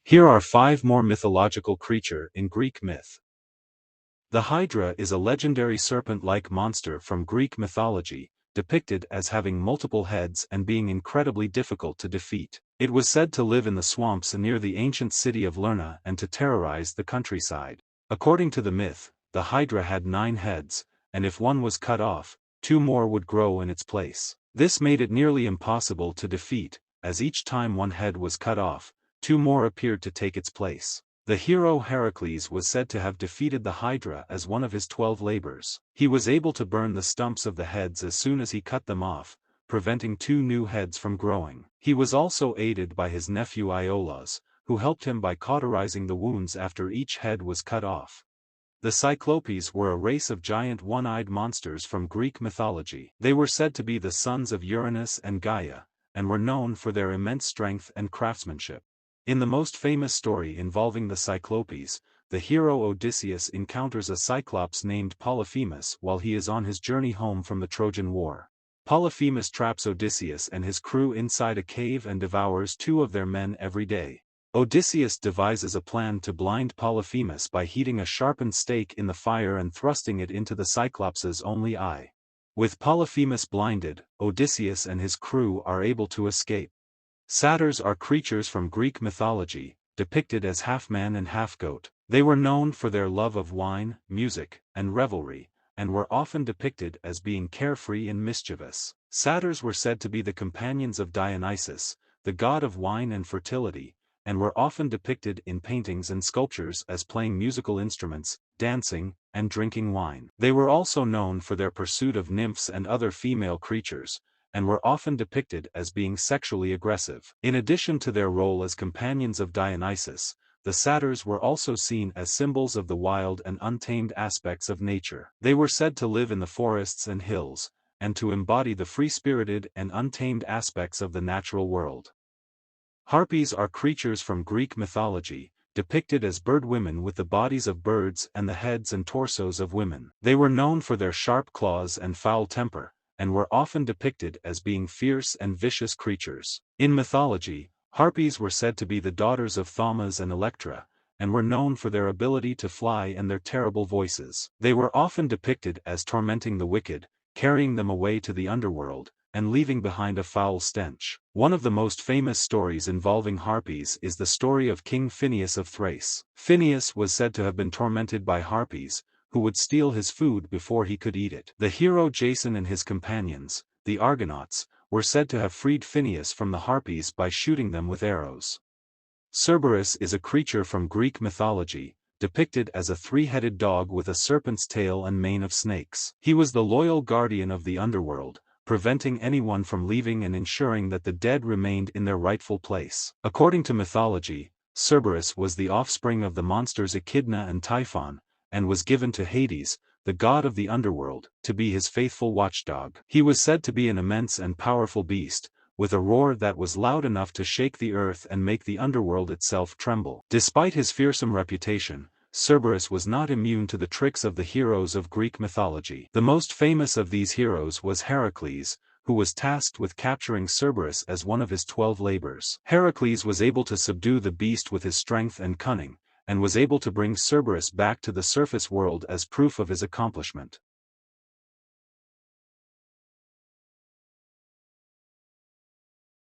Here are 5 more mythological creatures in Greek myth. The Hydra is a legendary serpent-like monster from Greek mythology, depicted as having multiple heads and being incredibly difficult to defeat. It was said to live in the swamps near the ancient city of Lerna and to terrorize the countryside. According to the myth, the Hydra had 9 heads, and if one was cut off, 2 more would grow in its place. This made it nearly impossible to defeat, as each time one head was cut off, 2 more appeared to take its place. The hero Heracles was said to have defeated the Hydra as one of his 12 labors. He was able to burn the stumps of the heads as soon as he cut them off, preventing 2 new heads from growing. He was also aided by his nephew Iolaus, who helped him by cauterizing the wounds after each head was cut off. The Cyclopes were a race of giant one-eyed monsters from Greek mythology. They were said to be the sons of Uranus and Gaia, and were known for their immense strength and craftsmanship. In the most famous story involving the Cyclopes, the hero Odysseus encounters a Cyclops named Polyphemus while he is on his journey home from the Trojan War. Polyphemus traps Odysseus and his crew inside a cave and devours 2 of their men every day. Odysseus devises a plan to blind Polyphemus by heating a sharpened stake in the fire and thrusting it into the Cyclops' only eye. With Polyphemus blinded, Odysseus and his crew are able to escape. Satyrs are creatures from Greek mythology, depicted as half-man and half-goat. They were known for their love of wine, music, and revelry, and were often depicted as being carefree and mischievous. Satyrs were said to be the companions of Dionysus, the god of wine and fertility, and were often depicted in paintings and sculptures as playing musical instruments, dancing, and drinking wine. They were also known for their pursuit of nymphs and other female creatures, and were often depicted as being sexually aggressive. In addition to their role as companions of Dionysus, the satyrs were also seen as symbols of the wild and untamed aspects of nature. They were said to live in the forests and hills, and to embody the free-spirited and untamed aspects of the natural world. Harpies are creatures from Greek mythology, depicted as bird-women with the bodies of birds and the heads and torsos of women. They were known for their sharp claws and foul temper, and were often depicted as being fierce and vicious creatures. In mythology, Harpies were said to be the daughters of Thaumas and Electra, and were known for their ability to fly and their terrible voices. They were often depicted as tormenting the wicked, carrying them away to the underworld, and leaving behind a foul stench. One of the most famous stories involving Harpies is the story of King Phineus of Thrace. Phineus was said to have been tormented by Harpies, who would steal his food before he could eat it. The hero Jason and his companions, the Argonauts, were said to have freed Phineus from the Harpies by shooting them with arrows. Cerberus is a creature from Greek mythology, depicted as a 3-headed dog with a serpent's tail and mane of snakes. He was the loyal guardian of the underworld, preventing anyone from leaving and ensuring that the dead remained in their rightful place. According to mythology, Cerberus was the offspring of the monsters Echidna and Typhon, and was given to Hades, the god of the underworld, to be his faithful watchdog. He was said to be an immense and powerful beast, with a roar that was loud enough to shake the earth and make the underworld itself tremble. Despite his fearsome reputation, Cerberus was not immune to the tricks of the heroes of Greek mythology. The most famous of these heroes was Heracles, who was tasked with capturing Cerberus as one of his 12 labors. Heracles was able to subdue the beast with his strength and cunning, and was able to bring Cerberus back to the surface world as proof of his accomplishment.